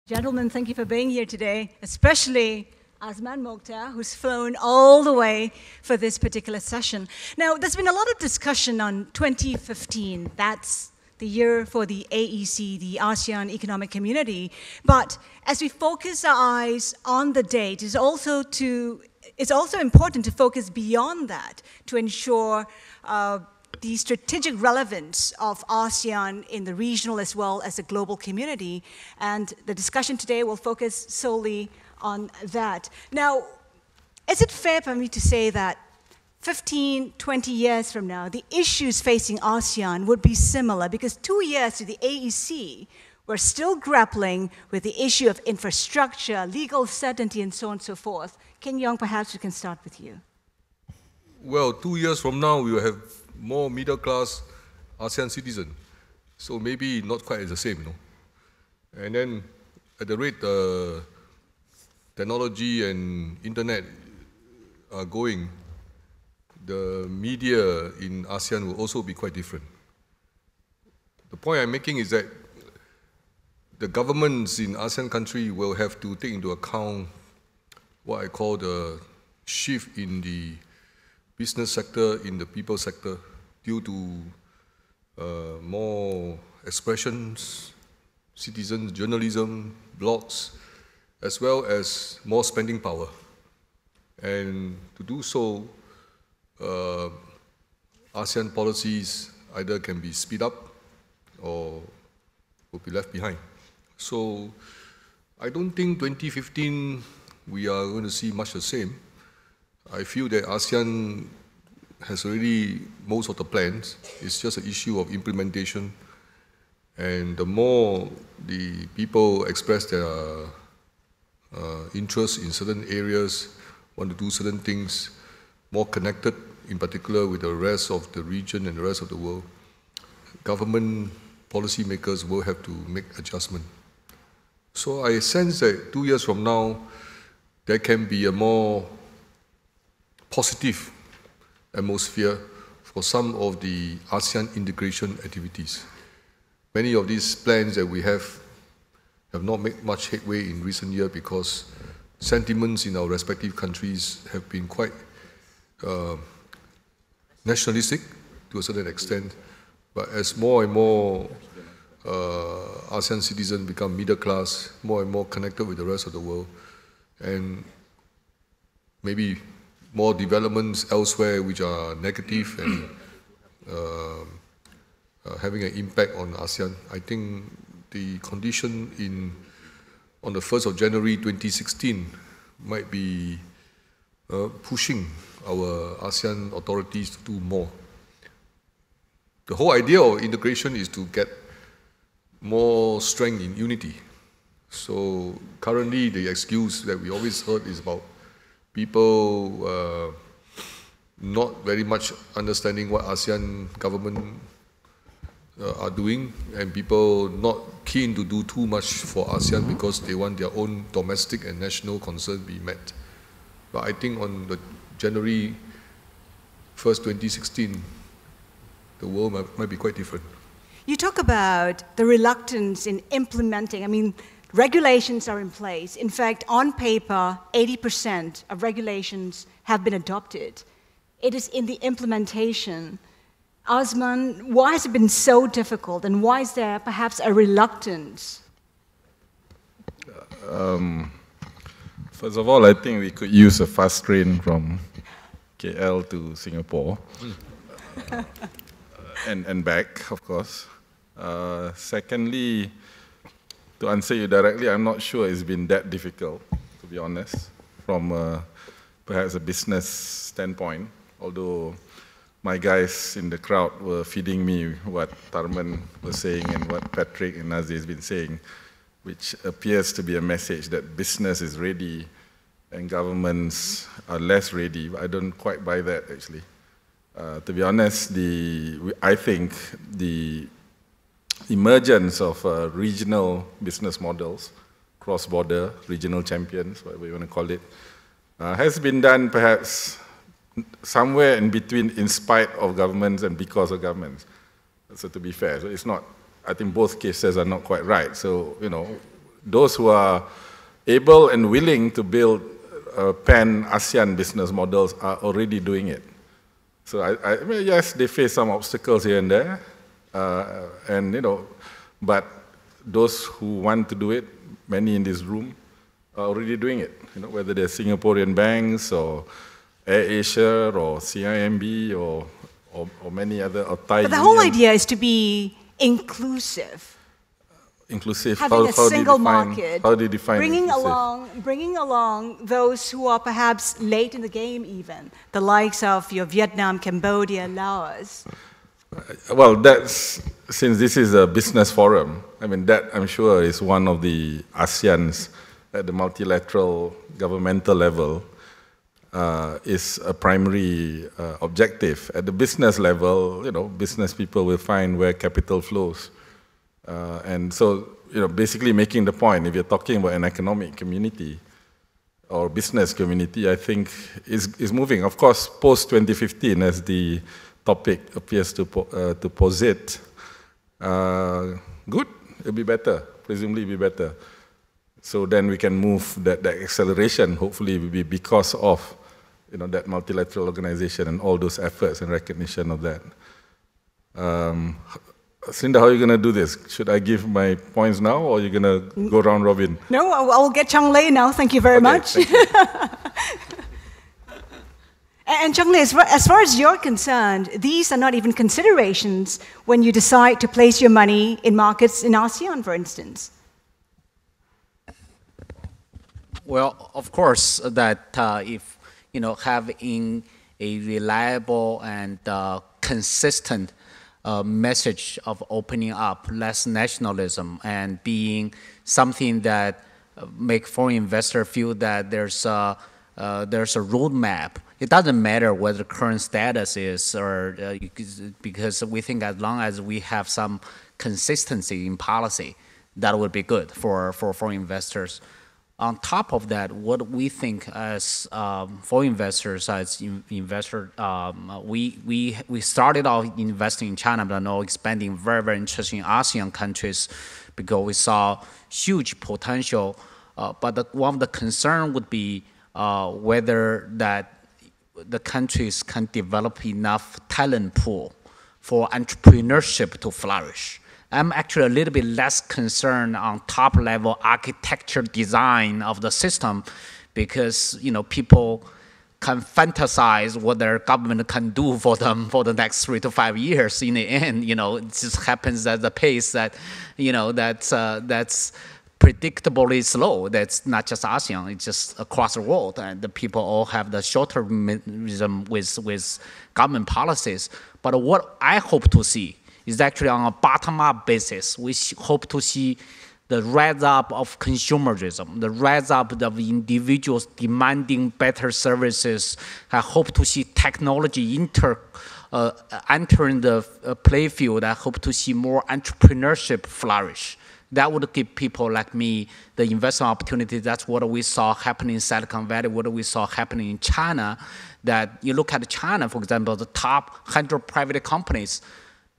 Gentlemen, thank you for being here today, especially Azman Mokhtar, who's flown all the way for this particular session. Now, there's been a lot of discussion on 2015. That's the year for the AEC, the ASEAN Economic Community. But as we focus our eyes on the date, it's also important to focus beyond that to ensure the strategic relevance of ASEAN in the regional as well as the global community. And the discussion today will focus solely on that. Now, is it fair for me to say that 15, 20 years from now, the issues facing ASEAN would be similar? Because 2 years to the AEC, we're still grappling with the issue of infrastructure, legal certainty, and so on and so forth. Keng Yong, perhaps we can start with you. Well, 2 years from now, we will have more middle-class ASEAN citizens. So maybe not quite the same, you know. And then at the rate technology and internet are going, the media in ASEAN will also be quite different. The point I'm making is that the governments in ASEAN countries will have to take into account what I call the shift in the business sector, in the people sector, due to more expressions, citizens, journalism, blogs, as well as more spending power. And to do so, ASEAN policies either can be speed up or will be left behind. So I don't think 2015 we are going to see much the same. I feel that ASEAN has already most of the plans. It's just an issue of implementation. And the more the people express their interest in certain areas, want to do certain things, more connected, in particular with the rest of the region and the rest of the world, government policymakers will have to make adjustment. So I sense that 2 years from now, there can be a more positive atmosphere for some of the ASEAN integration activities. Many of these plans that we have not made much headway in recent years because sentiments in our respective countries have been quite nationalistic to a certain extent. But as more and more ASEAN citizens become middle class, more and more connected with the rest of the world, and maybe more developments elsewhere which are negative and having an impact on ASEAN, I think the condition on the 1st of January 2016 might be pushing our ASEAN authorities to do more. The whole idea of integration is to get more strength in unity. So currently the excuse that we always heard is about people not very much understanding what ASEAN government are doing, and people not keen to do too much for ASEAN because they want their own domestic and national concerns be met. But I think on the January 1st, 2016, the world might be quite different. You talk about the reluctance in implementing. I mean, regulations are in place. In fact, on paper, 80% of regulations have been adopted. It is in the implementation. Azman, why has it been so difficult, and why is there perhaps a reluctance? First of all, I think we could use a fast train from KL to Singapore, and back, of course. Secondly, to answer you directly, I'm not sure it's been that difficult, to be honest, from perhaps a business standpoint, although my guys in the crowd were feeding me what Tharman was saying and what Patrick and Nazi has been saying, which appears to be a message that business is ready and governments are less ready. I don't quite buy that, actually. To be honest, I think the emergence of regional business models, cross-border, regional champions, whatever you want to call it, has been done perhaps somewhere in between, in spite of governments and because of governments. So to be fair, so it's not, I think both cases are not quite right. So, you know, those who are able and willing to build pan-ASEAN business models are already doing it. So I mean, yes, they face some obstacles here and there, and but those who want to do it, many in this room, are already doing it. Whether they're Singaporean banks or AirAsia or CIMB or many other, or Thai But the whole idea is to be inclusive. Inclusive. Having a single market. How do you define bringing along those who are perhaps late in the game even, the likes of your Vietnam, Cambodia, Laos. Well, since this is a business forum, I mean, that I'm sure is one of the ASEAN's at the multilateral governmental level is a primary objective. At the business level, business people will find where capital flows. And so, basically making the point, if you're talking about an economic community or business community, I think is moving. Of course, post-2015, as the topic appears to posit, good, it'll be better, presumably it'll be better. So then we can move that acceleration, hopefully will be because of that multilateral organization and all those efforts and recognition of that. Haslinda, how are you going to do this? Should I give my points now, or are you going to go round robin? No, I'll get Zhang Lei now. Thank you very much. Thank you. And Zhang Lei, as far as you're concerned, these are not even considerations when you decide to place your money in markets in ASEAN, for instance. Well, of course, that if having a reliable and consistent message of opening up, less nationalism, and being something that make foreign investors feel that there's a roadmap. It doesn't matter what the current status is, or because we think as long as we have some consistency in policy, that would be good for foreign investors. On top of that, what we think as foreign investors, as investors, we started out investing in China, but now expanding very, very interesting in ASEAN countries because we saw huge potential. But one of the concern would be whether that the countries can develop enough talent pool for entrepreneurship to flourish. I'm actually a little bit less concerned on top-level architecture design of the system because, people can fantasize what their government can do for them for the next 3 to 5 years. In the end, it just happens at the pace that, that's predictably slow. That's not just ASEAN, it's just across the world. And the people all have the short-termism with government policies. But what I hope to see is actually on a bottom-up basis. We hope to see the rise up of consumerism, the rise up of individuals demanding better services. I hope to see technology entering the playfield. I hope to see more entrepreneurship flourish. That would give people like me the investment opportunity. That's what we saw happening in Silicon Valley, what we saw happening in China. That you look at China, for example, the top 100 private companies,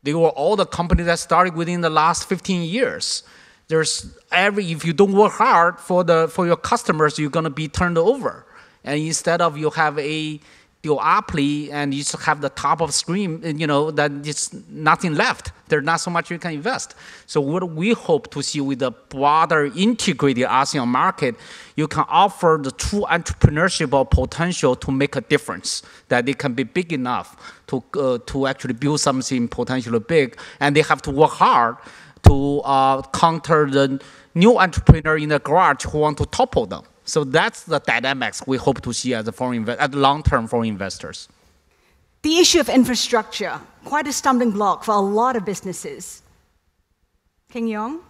they were all the companies that started within the last 15 years. If you don't work hard for your customers, you're going to be turned over. And instead of you have a duopoly and you just have the top of screen, that it's nothing left. There's not so much you can invest. So what we hope to see with the broader integrated ASEAN market, you can offer the true entrepreneurship or potential to make a difference, that it can be big enough to actually build something potentially big, and they have to work hard to counter the new entrepreneur in the garage who want to topple them. So that's the dynamics we hope to see as long-term foreign investors. The issue of infrastructure, quite a stumbling block for a lot of businesses. Keng Yong?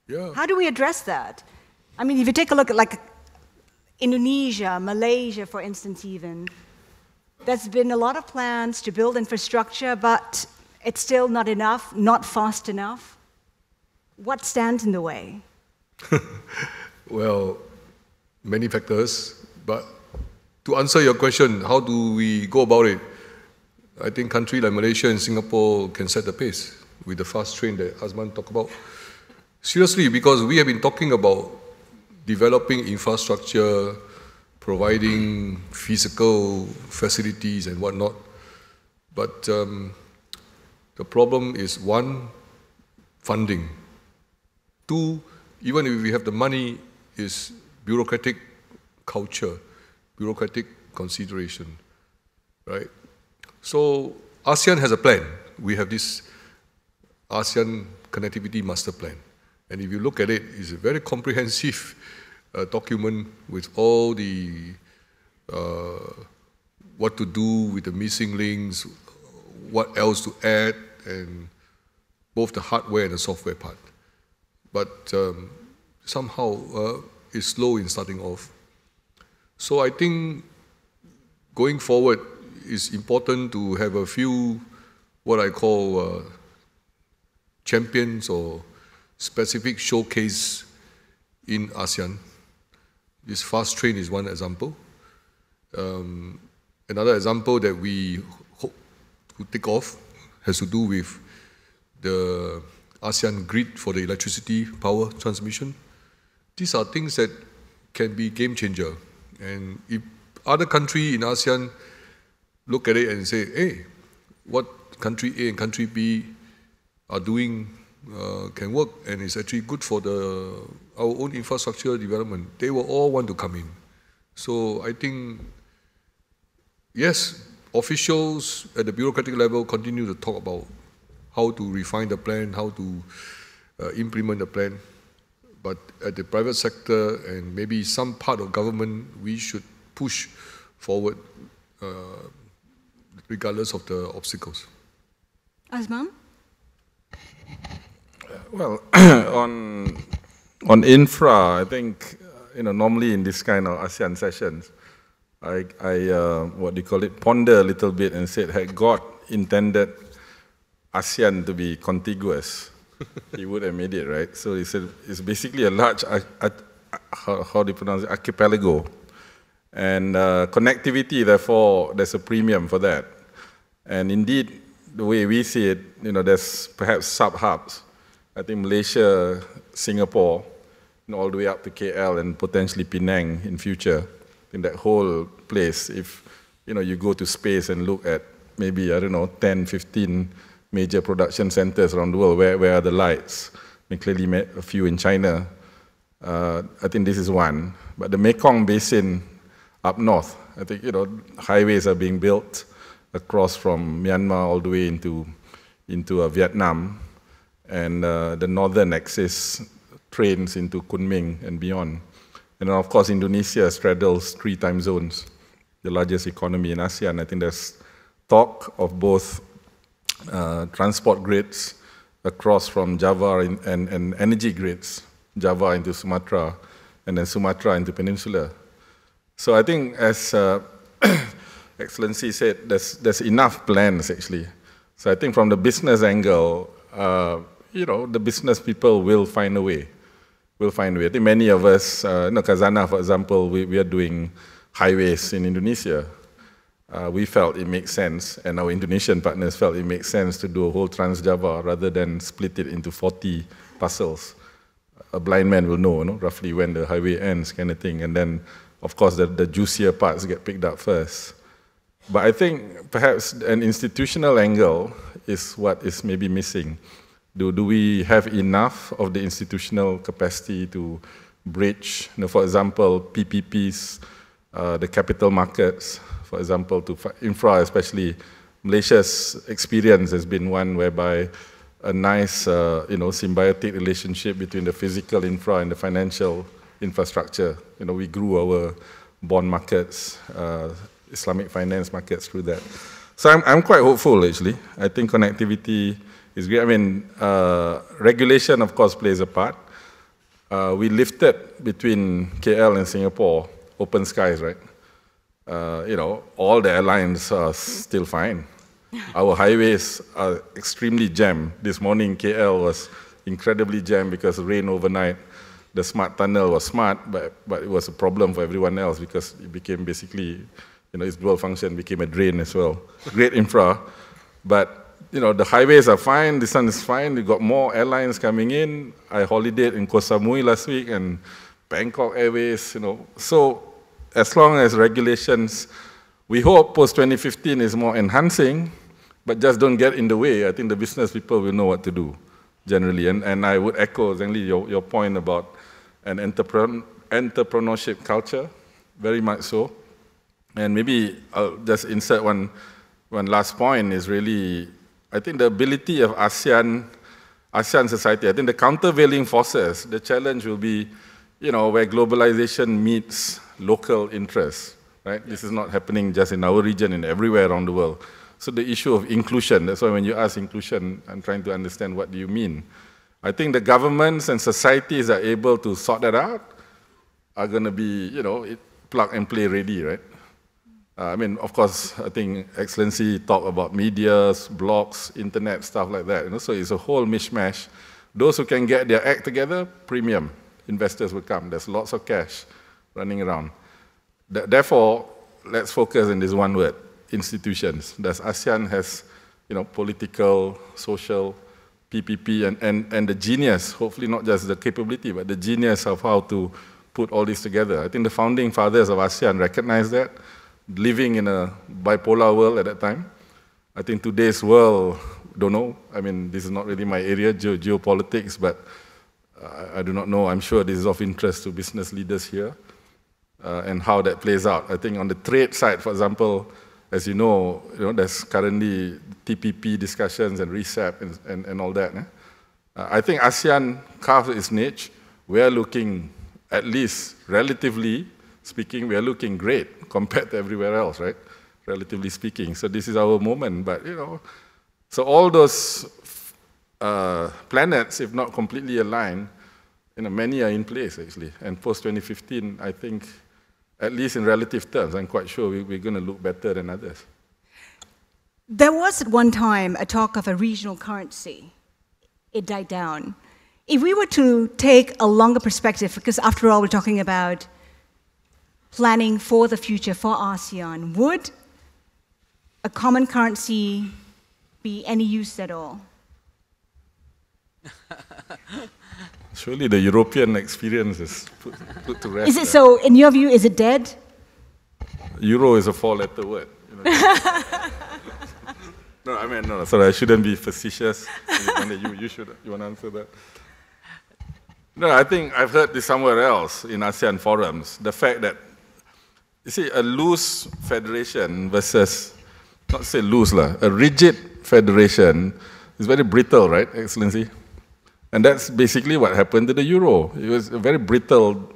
Yeah. How do we address that? I mean, if you take a look at like Indonesia, Malaysia, for instance, even, there's been a lot of plans to build infrastructure, but it's still not enough, not fast enough. What stands in the way? Well, many factors, but to answer your question, how do we go about it? I think countries like Malaysia and Singapore can set the pace with the fast train that Azman talked about. Seriously, because we have been talking about developing infrastructure, providing physical facilities and whatnot. But the problem is, one, funding. Two, even if we have the money, is bureaucratic culture, bureaucratic consideration, right? So ASEAN has a plan. We have this ASEAN Connectivity Master Plan. And if you look at it, it's a very comprehensive document with all the, what to do with the missing links, what else to add, and both the hardware and the software part. But somehow it's slow in starting off. So I think going forward, it's important to have a few, what I call champions or specific showcase in ASEAN. This fast train is one example. Another example that we hope to take off has to do with the ASEAN grid for the electricity power transmission. These are things that can be game changer. And if other country in ASEAN look at it and say, hey, what country A and country B are doing can work, and it's actually good for our own infrastructure development, they will all want to come in. So I think, yes, officials at the bureaucratic level continue to talk about how to refine the plan, how to implement the plan. But at the private sector and maybe some part of government, we should push forward regardless of the obstacles. Azman? Well, on infra, I think, normally in this kind of ASEAN sessions, I what do you call it, ponder a little bit and said, had God intended ASEAN to be contiguous, he would have made it, right? So he said it's basically a large, how do you pronounce it, archipelago. And connectivity, therefore, there's a premium for that. And indeed, the way we see it, there's perhaps sub-hubs. I think Malaysia, Singapore, all the way up to KL and potentially Penang in future. In that whole place, if you go to space and look at maybe, 10, 15 major production centers around the world, where are the lights? I clearly met a few in China. I think this is one. But the Mekong Basin up north, I think, highways are being built across from Myanmar all the way into Vietnam, and the northern axis trains into Kunming and beyond. And then, of course, Indonesia straddles 3 time zones, the largest economy in ASEAN. I think there's talk of both transport grids across from Java and energy grids, Java into Sumatra, and then Sumatra into Peninsula. So I think, as Excellency said, there's enough plans, actually. So I think from the business angle, the business people will find a way. I think many of us, Khazanah, for example, we are doing highways in Indonesia. We felt it makes sense, and our Indonesian partners felt it makes sense to do a whole Trans-Java rather than split it into 40 parcels. A blind man will know, roughly when the highway ends, kind of thing. And then, of course, the juicier parts get picked up first. But I think perhaps an institutional angle is what is maybe missing. Do we have enough of the institutional capacity to bridge, for example, PPPs, the capital markets, for example, to infra especially. Malaysia's experience has been one whereby a nice, symbiotic relationship between the physical infra and the financial infrastructure. We grew our bond markets, Islamic finance markets through that. So I'm quite hopeful, actually. I think connectivity is great. I mean, regulation, of course, plays a part. We lifted between KL and Singapore open skies, right? All the airlines are still fine. Our highways are extremely jammed. This morning, KL was incredibly jammed because of rain overnight. The smart tunnel was smart, but it was a problem for everyone else because it became basically, its dual function became a drain as well. Great infra, but you know, the highways are fine, the sun is fine, we got more airlines coming in. I holidayed in Koh Samui last week and Bangkok Airways, you know. So as long as regulations, we hope post-2015 is more enhancing, but just don't get in the way. I think the business people will know what to do, generally. And I would echo, Zhang Lei, your point about an entrepreneurship culture, very much so. And maybe I'll just insert one last point is really, I think the ability of ASEAN society, I think the countervailing forces, the challenge will be, you know, where globalization meets local interests, right? This is not happening just in our region, in everywhere around the world. So the issue of inclusion, that's why when you ask inclusion, I'm trying to understand what do you mean. I think the governments and societies are able to sort that out, are going to be, you know, plug and play ready, right? I mean, of course, I think Excellency talked about medias, blogs, internet, stuff like that. You know? So it's a whole mishmash. Those who can get their act together, premium investors will come. There's lots of cash running around. Therefore, let's focus on this one word, institutions. Does ASEAN has, you know, political, social, PPP, and the genius, hopefully not just the capability, but the genius of how to put all this together. I think the founding fathers of ASEAN recognized that, living in a bipolar world at that time. I think today's world, don't know. I mean, this is not really my area, geopolitics, but I do not know. I'm sure this is of interest to business leaders here and how that plays out. I think on the trade side, for example, as you know, there's currently TPP discussions and RCEP and all that. I think ASEAN carved its niche. We are looking, at least relatively speaking, we are looking great compared to everywhere else, right? Relatively speaking. So this is our moment. But, you know, so all those planets, if not completely aligned, you know, many are in place, actually. And post-2015, I think, at least in relative terms, I'm quite sure we're going to look better than others. There was at one time a talk of a regional currency. It died down. If we were to take a longer perspective, because after all, we're talking about planning for the future for ASEAN, would a common currency be any use at all? Surely the European experience is put to rest. Is it so, in your view, is it dead? Euro is a four-letter word. You know. No, I mean, no, sorry, I shouldn't be facetious. You want to answer that? No, I think I've heard this somewhere else in ASEAN forums. The fact that, you see, a loose federation versus, not say loose, a rigid federation is very brittle, right, Excellency? And that's basically what happened to the euro. It was a very brittle,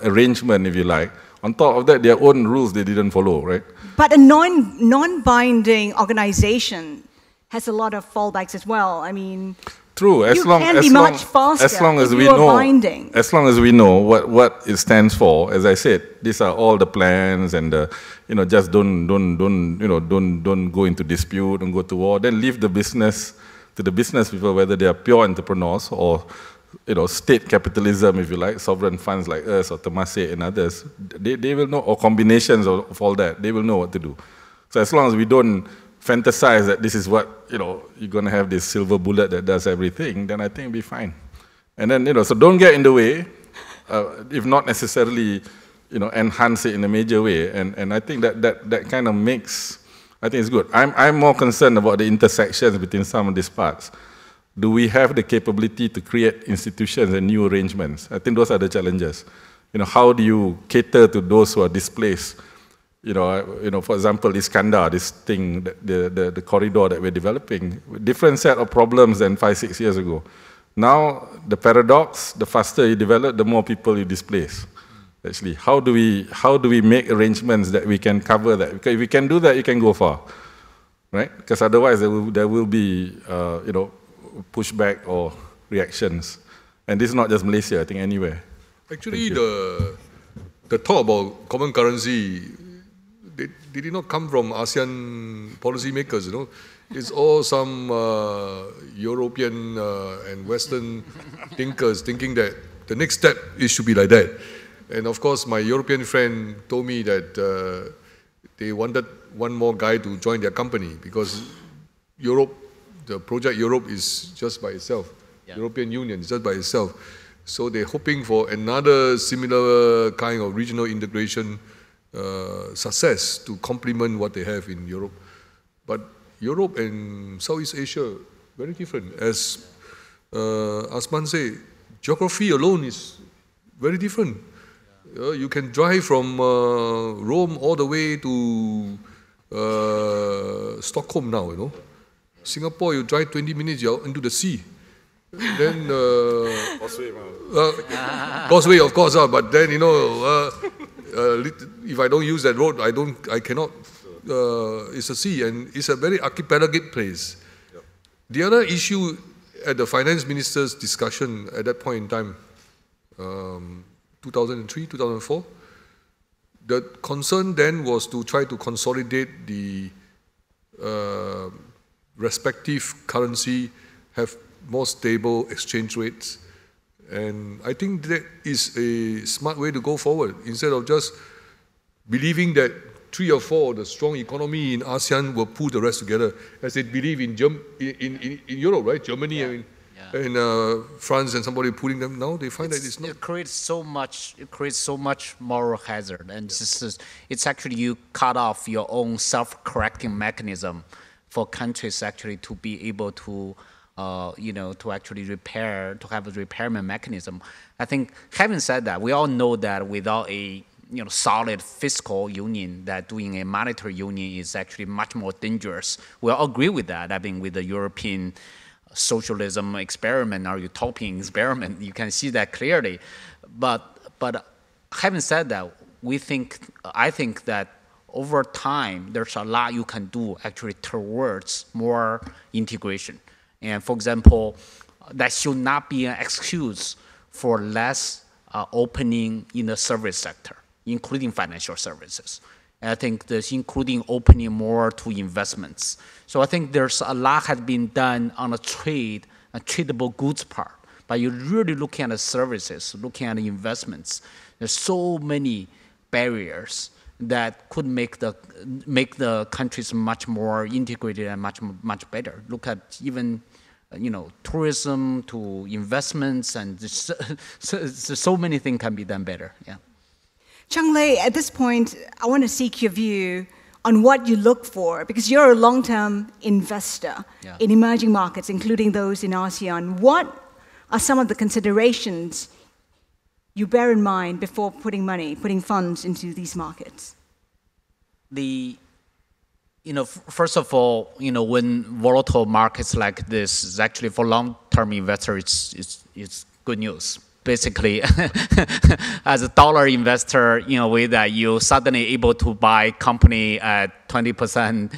arrangement, if you like. On top of that, their own rules they didn't follow, right? But a non-binding organization has a lot of fallbacks as well. I mean, true. As long as we know what it stands for. As I said, these are all the plans, and just don't go into dispute and go to war. Then leave the business to the business people, whether they are pure entrepreneurs or state capitalism, if you like, sovereign funds like us or Temasek and others. They will know, or combinations of all that. They will know what to do. So as long as we don't fantasize that this is what, you're going to have this silver bullet that does everything, then I think it'll be fine. And then, so don't get in the way, if not necessarily, enhance it in a major way. And I think that kind of makes, I think it's good. I'm more concerned about the intersections between some of these parts. Do we have the capability to create institutions and new arrangements? I think those are the challenges. How do you cater to those who are displaced? For example, Iskandar, this thing, the corridor that we're developing, different set of problems than 5-6 years ago. Now, the paradox, the faster you develop, the more people you displace. Actually, how do we make arrangements that we can cover that? Because if we can do that, you can go far, right? Because otherwise, there will be, pushback or reactions. And this is not just Malaysia, I think anywhere. Actually, the talk about common currency, they did not come from ASEAN policymakers, It's all some European and Western thinkers thinking that the next step, it should be like that. And of course, my European friend told me that they wanted one more guy to join their company, because Europe, the project Europe is just by itself. Yeah. European Union is just by itself. So they're hoping for another similar kind of regional integration success to complement what they have in Europe. But Europe and Southeast Asia, very different. As Azman said, geography alone is very different. You can drive from Rome all the way to Stockholm now, you know. Singapore, you drive 20 minutes, you're into the sea. Then Causeway, of course, but then, you know, if I don't use that road, I cannot. It's a sea, and it's a very archipelagic place. Yep. The other issue at the finance minister's discussion at that point in time, 2003, 2004, the concern then was to try to consolidate the respective currency, have more stable exchange rates. And I think that is a smart way to go forward, instead of just believing that 3 or 4 the strong economy in ASEAN will pull the rest together, as they believe in Europe, right? Germany, I mean, and France and somebody pulling them. Now they find that it's not. It creates so much moral hazard, and it's actually you cut off your own self-correcting mechanism for countries actually to be able to to actually to have a repairment mechanism. I think, having said that, we all know that without a solid fiscal union, that doing a monetary union is actually much more dangerous. We all agree with that. I mean, with the European socialism experiment or utopian experiment, you can see that clearly. But having said that, I think that over time, there's a lot you can do actually towards more integration. And for example, that should not be an excuse for less opening in the service sector, including financial services. And I think there's including opening more to investments. So I think there's a lot has been done on the tradable goods part. But you're really looking at the services, looking at the investments. There's so many barriers that could make the countries much more integrated and much better. Look at even tourism to investments, and so many things can be done better. Yeah. Zhang Lei, at this point, I want to seek your view on what you look for, because you're a long-term investor in emerging markets, including those in ASEAN. What are some of the considerations you bear in mind before putting funds into these markets? First of all, when volatile markets like this is actually for long-term investors, it's good news. Basically, as a dollar investor, with that you suddenly able to buy company at 20%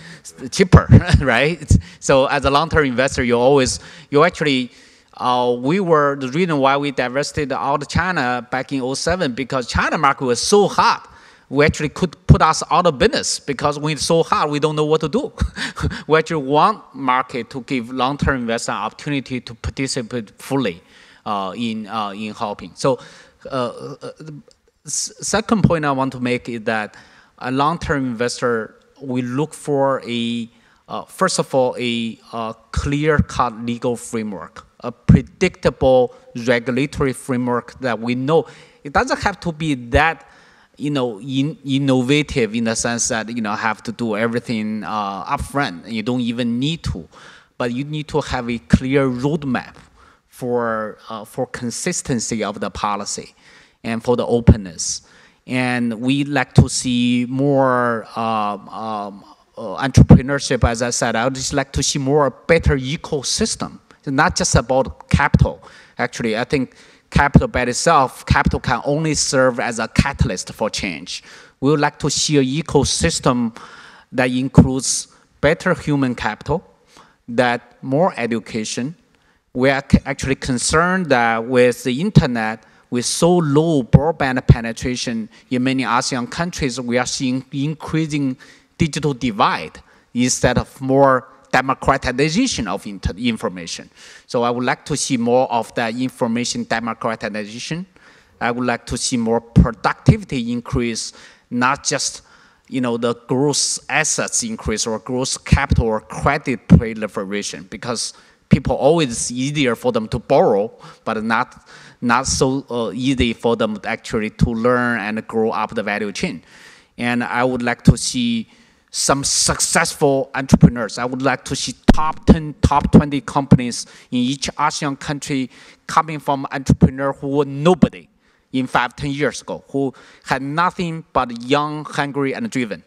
cheaper, right? So as a long-term investor, the reason why we divested out of China back in 2007, because China market was so hot. We actually could put us out of business, because when it's so hard, we don't know what to do. We actually want market to give long-term investors an opportunity to participate fully in helping. So second point I want to make is that a long-term investor, we look for first of all, a clear-cut legal framework, a predictable regulatory framework that we know. It doesn't have to be that innovative in the sense that have to do everything upfront. You don't even need to, but you need to have a clear roadmap for consistency of the policy and for the openness. And we like to see more entrepreneurship. As I said, I would just like to see more better ecosystem. It's not just about capital. Actually, I think capital by itself, capital can only serve as a catalyst for change. We would like to see an ecosystem that includes better human capital, that more education. We are actually concerned that with the internet, with so low broadband penetration in many ASEAN countries, we are seeing increasing digital divide instead of more democratization of information. So I would like to see more of that information democratization. I would like to see more productivity increase, not just the gross assets increase or gross capital or credit proliferation, because people always it's easier for them to borrow, but not so easy for them actually to learn and grow up the value chain. And I would like to see some successful entrepreneurs. I would like to see top 10, top 20 companies in each ASEAN country coming from entrepreneurs who were nobody in 5-10 years ago, who had nothing but young, hungry, and driven.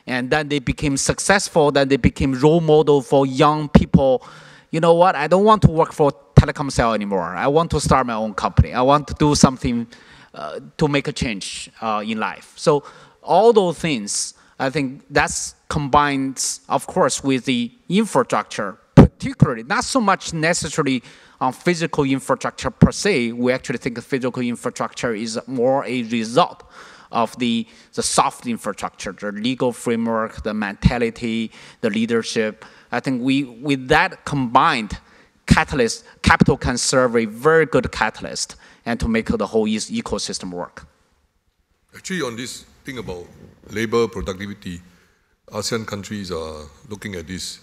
And then they became successful, then they became role model for young people. You know what, I don't want to work for telecom cell anymore. I want to start my own company. I want to do something to make a change in life. So all those things, I think that's combined, of course, with the infrastructure, particularly, not so much necessarily on physical infrastructure per se. We actually think physical infrastructure is more a result of the soft infrastructure, the legal framework, the mentality, the leadership. I think with that combined catalyst, capital can serve a very good catalyst and to make the whole ecosystem work. Actually, on this thing about labor productivity, ASEAN countries are looking at this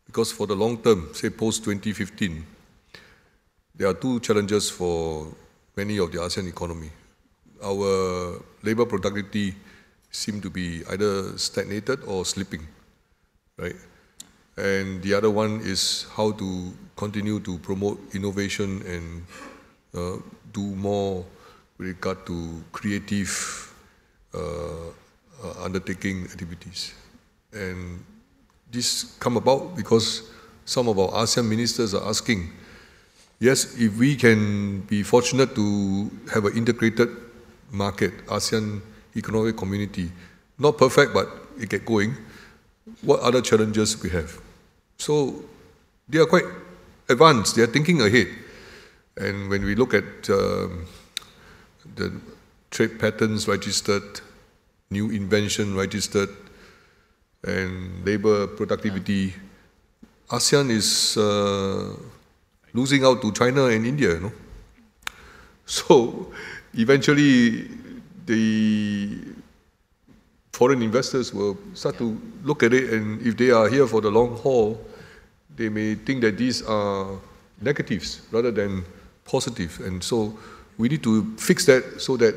because for the long term, say post-2015, there are two challenges for many of the ASEAN economy. Our labor productivity seem to be either stagnated or slipping, right? And the other one is how to continue to promote innovation and do more with regard to creative undertaking activities. And this come about because some of our ASEAN ministers are asking, yes, if we can be fortunate to have an integrated market, ASEAN economic community, not perfect, but it get going, what other challenges we have? So they are quite advanced, they are thinking ahead. And when we look at the trade patterns registered, new invention registered, and labor productivity, ASEAN is losing out to China and India, you know. So eventually the foreign investors will start to look at it, and if they are here for the long haul, they may think that these are negatives rather than positive. And so we need to fix that so that,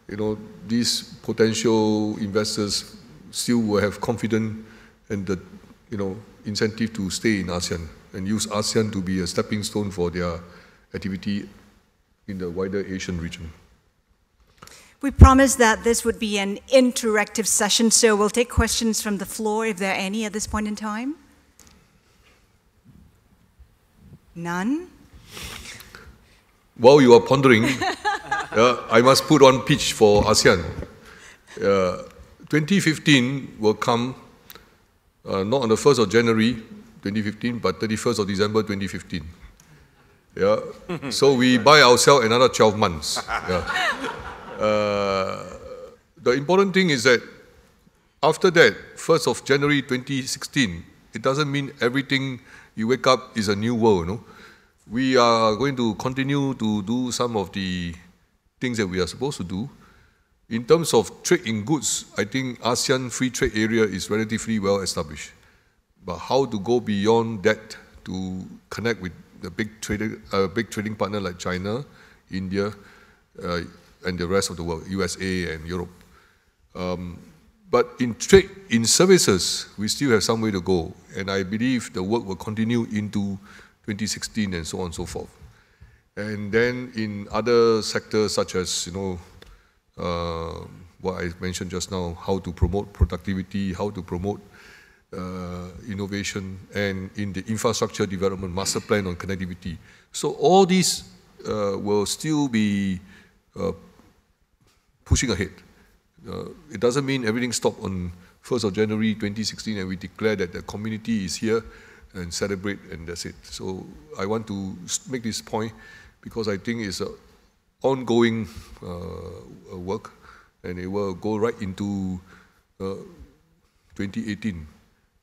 you know, these potential investors still will have confidence and the, you know, incentive to stay in ASEAN and use ASEAN to be a stepping stone for their activity in the wider Asian region. We promised that this would be an interactive session, so we'll take questions from the floor if there are any at this point in time. None? While you are pondering, I must put on pitch for ASEAN. 2015 will come not on the 1st of January 2015, but 31st of December 2015. Yeah. So we buy ourselves another 12 months. Yeah. The important thing is that after that, 1st of January 2016, it doesn't mean everything you wake up is a new world. No? We are going to continue to do some of the things that we are supposed to do. In terms of trade in goods, I think ASEAN free trade area is relatively well established. But how to go beyond that to connect with the big trading partner like China, India, and the rest of the world, USA and Europe. But in trade, in services, we still have some way to go. And I believe the work will continue into 2016 and so on and so forth. And then in other sectors such as, you know, what I mentioned just now, how to promote productivity, how to promote innovation, and in the infrastructure development, master plan on connectivity. So all these will still be pushing ahead. It doesn't mean everything stopped on 1st of January 2016 and we declare that the community is here and celebrate and that's it. So I want to make this point because I think it's an ongoing work and it will go right into 2018.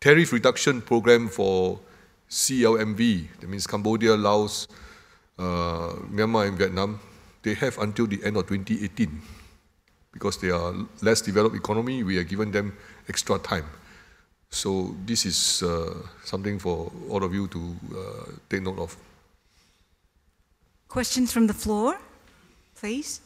Tariff reduction program for CLMV, that means Cambodia, Laos, Myanmar and Vietnam, they have until the end of 2018 because they are less developed economy, we are giving them extra time. So this is something for all of you to take note of. Questions from the floor, please.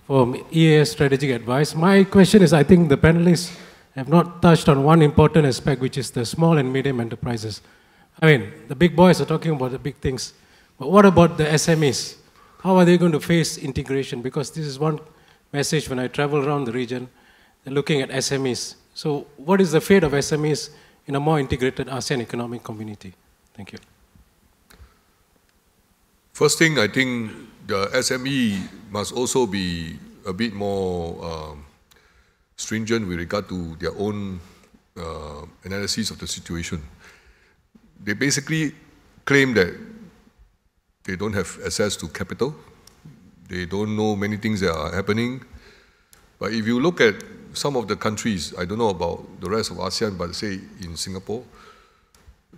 For EAS Strategic Advice, my question is, I think the panelists have not touched on one important aspect, which is the small and medium enterprises. I mean, the big boys are talking about the big things, but what about the SMEs? How are they going to face integration? Because this is one message when I travel around the region, they're looking at SMEs. So what is the fate of SMEs in a more integrated ASEAN economic community? Thank you. First thing, I think the SME must also be a bit more stringent with regard to their own analysis of the situation. They basically claim that they don't have access to capital. They don't know many things that are happening. But if you look at some of the countries, I don't know about the rest of ASEAN, but say in Singapore,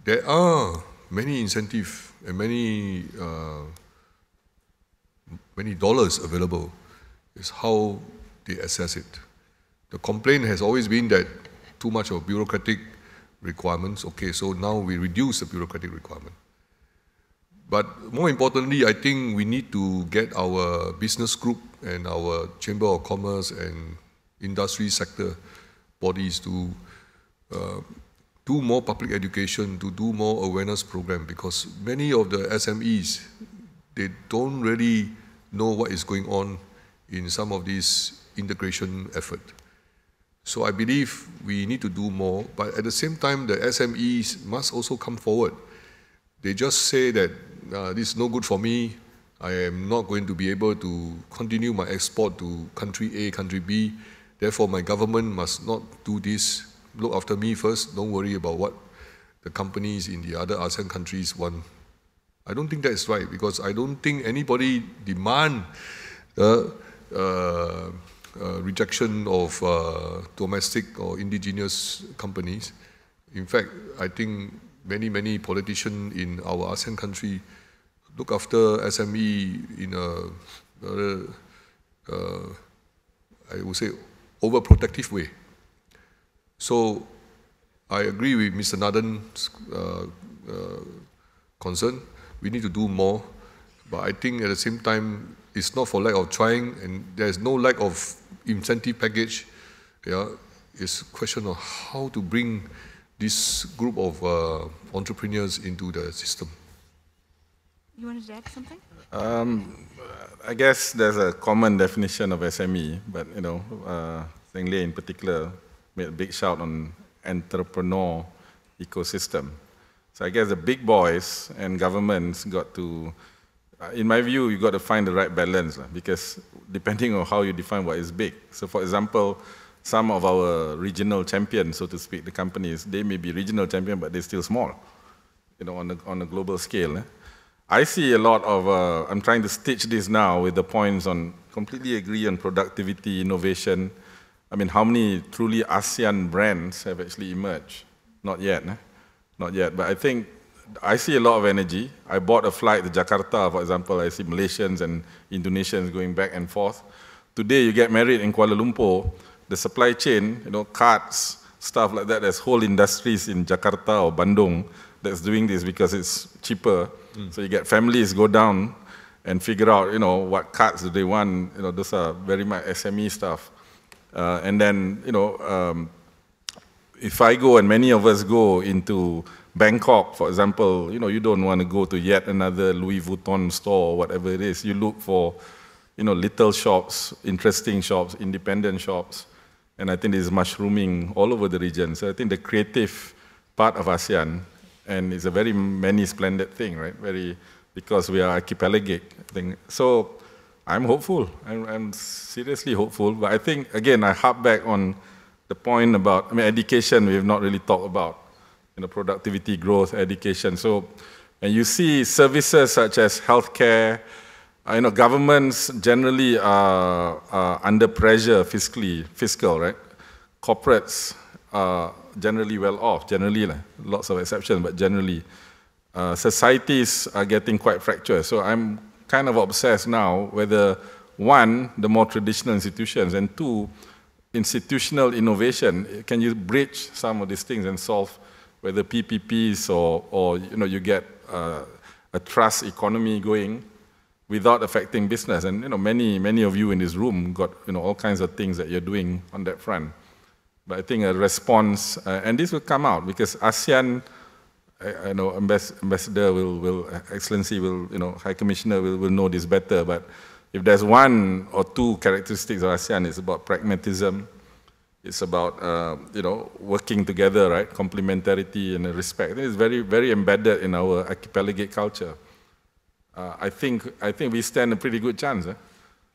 there are many incentives and many dollars available. Is how they assess it. The complaint has always been that too much of bureaucratic requirements. Okay, so now we reduce the bureaucratic requirement. But more importantly, I think we need to get our business group and our Chamber of Commerce and industry sector bodies to do more public education, to do more awareness program, because many of the SMEs, they don't really know what is going on in some of these integration effort. So I believe we need to do more, but at the same time, the SMEs must also come forward. They just say that this is no good for me, I am not going to be able to continue my export to country A, country B, therefore my government must not do this, look after me first, don't worry about what the companies in the other ASEAN countries want. I don't think that is right, because I don't think anybody demand rejection of domestic or indigenous companies. In fact, I think many politicians in our ASEAN country look after SME in a, I would say, overprotective way. So I agree with Mr. Nathan's concern. We need to do more, but I think at the same time, it's not for lack of trying, and there's no lack of incentive package. Yeah, it's a question of how to bring this group of entrepreneurs into the system. You wanted to add something? I guess there's a common definition of SME, but you know, Zhang Lei in particular made a big shout on entrepreneur ecosystem. So I guess the big boys and governments got to, in my view, you got to find the right balance, because depending on how you define what is big. So for example, some of our regional champions, so to speak, the companies, they may be regional champion, but they're still small, you know, on a global scale. I see a lot of, I'm trying to stitch this now with the points on, completely agree on productivity, innovation. I mean, how many truly ASEAN brands have actually emerged? Not yet, not yet, but I think I see a lot of energy. I bought a flight to Jakarta, for example. I see Malaysians and Indonesians going back and forth. Today, you get married in Kuala Lumpur, the supply chain, you know, carts, stuff like that, there's whole industries in Jakarta or Bandung that's doing this because it's cheaper. So you get families go down and figure out, you know, what carts do they want. You know, those are very much SME stuff. And then, you know, if I go and many of us go into Bangkok, for example, you know, you don't want to go to yet another Louis Vuitton store or whatever it is. You look for, you know, little shops, interesting shops, independent shops. And I think this is mushrooming all over the region. So I think the creative part of ASEAN, and it's a very many splendid thing, right? Very, because we are archipelagic thing. So I'm hopeful. I'm seriously hopeful. But I think, again, I harp back on the point about, I mean, education, we have not really talked about, you know, productivity, growth, education. So, and you see services such as healthcare, you know, governments generally are under pressure fiscal, right? Corporates are generally well off, generally, lots of exceptions, but generally. Societies are getting quite fractured. So I'm kind of obsessed now whether, one, the more traditional institutions, and two, institutional innovation. Can you bridge some of these things and solve whether PPPs or you get a trust economy going without affecting business? And many of you in this room got all kinds of things that you're doing on that front. But I think a response, and this will come out because ASEAN, I know Ambassador Excellency High Commissioner will know this better. But if there's one or two characteristics of ASEAN, it's about pragmatism. It's about working together, right? Complementarity and respect. It's very, very embedded in our archipelagic culture. I think we stand a pretty good chance.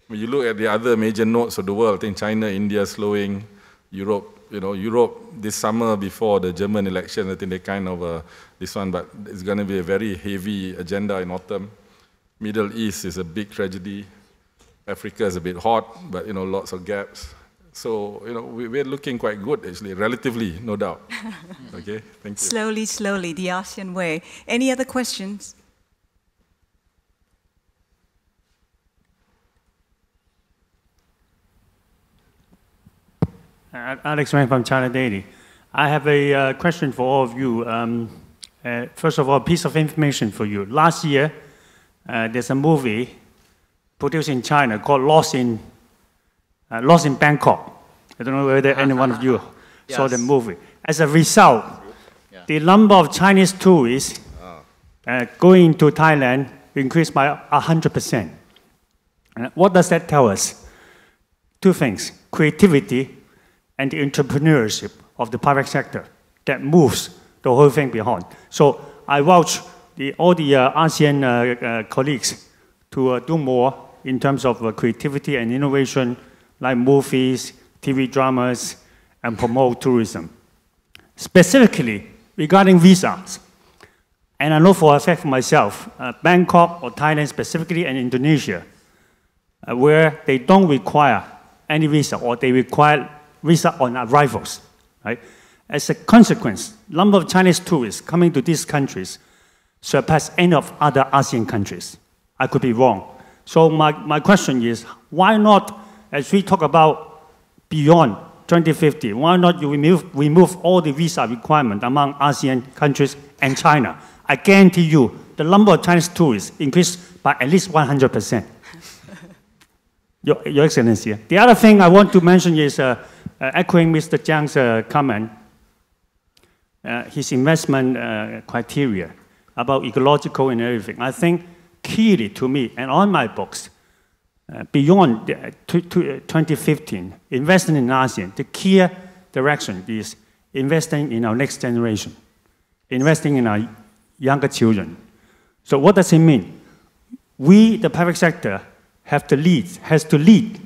When you look at the other major nodes of the world, I think China, India slowing, Europe. Europe this summer before the German election, I think they kind of this one, but it's going to be a very heavy agenda in autumn. Middle East is a big tragedy. Africa is a bit hot, but lots of gaps. So we're looking quite good actually, relatively, no doubt. Okay, thank you. Slowly, slowly, the ASEAN way. Any other questions? Alex Wang from China Daily. I have a question for all of you. First of all, a piece of information for you. Last year, there's a movie produced in China called Lost in Bangkok. I don't know whether any one of you saw the movie. As a result, the number of Chinese tourists going to Thailand increased by 100%. What does that tell us? Two things: creativity and the entrepreneurship of the private sector that moves the whole thing behind. So I vouch all the ASEAN colleagues to do more in terms of creativity and innovation, like movies, TV dramas, and promote tourism. Specifically, regarding visas, and I know for a fact for myself, Bangkok or Thailand specifically and Indonesia, where they don't require any visa or they require visa on arrivals, right? As a consequence, number of Chinese tourists coming to these countries surpass any of other ASEAN countries. I could be wrong. So my question is, why not, as we talk about beyond 2050, why not you remove all the visa requirement among ASEAN countries and China? I guarantee you, the number of Chinese tourists increased by at least 100%. Your Excellency. The other thing I want to mention is, echoing Mr. Zhang's comment, his investment criteria about ecological and everything. I think keyly to me, and on my books, beyond 2015, investing in ASEAN, the key direction is investing in our next generation, investing in our younger children. So what does it mean? We, the private sector, has to lead,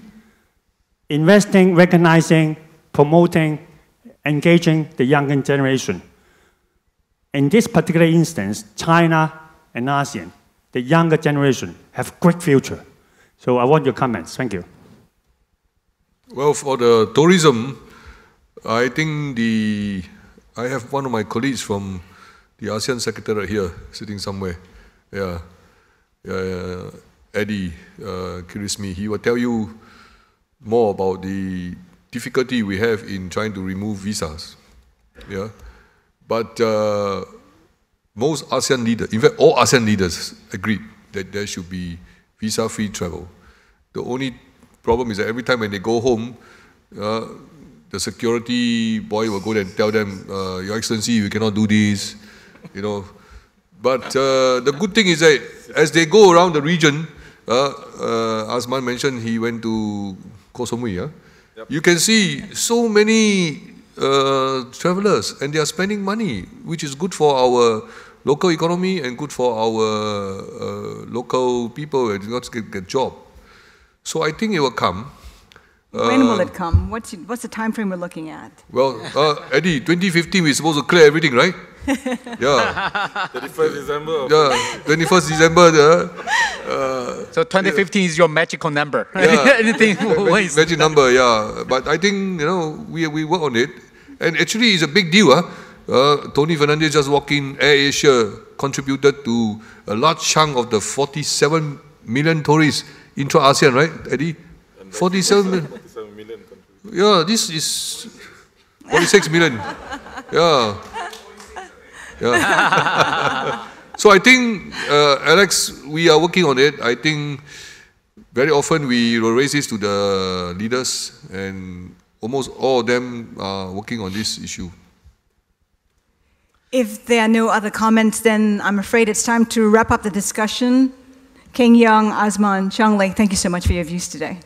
investing, recognizing, promoting, engaging the younger generation. In this particular instance, China and ASEAN, the younger generation, have great future. So I want your comments. Thank you. Well, for the tourism, I think I have one of my colleagues from the ASEAN Secretariat here, sitting somewhere. Yeah. Eddie Kirismi, he will tell you more about the difficulty we have in trying to remove visas. Yeah. But most ASEAN leaders, in fact, all ASEAN leaders agreed that there should be visa-free travel. The only problem is that every time when they go home, the security boy will go there and tell them, Your Excellency, we cannot do this, But the good thing is that as they go around the region, Azman mentioned he went to Koh Samui. Yep. You can see so many travelers, and they are spending money, which is good for our local economy and good for our local people and not get a job. So I think it will come. When will it come? What's the time frame we're looking at? Well, Eddie, 2015 we're supposed to clear everything, right? Yeah. 31st December. Yeah, 21st December. So 2015 is your magical number. Yeah. Anything magic number, yeah. But I think, we work on it. And actually, it's a big deal. Tony Fernandez just walked in. Air Asia contributed to a large chunk of the 47 million tourists intra-ASEAN, right, Eddie? 47 million. 47 million countries. Yeah, this is 46 million. Yeah. Yeah. So I think, Alex, we are working on it. I think very often we will raise this to the leaders, and almost all of them are working on this issue. If there are no other comments, then I'm afraid it's time to wrap up the discussion. Keng Yong, Azman, Zhang Lei, thank you so much for your views today.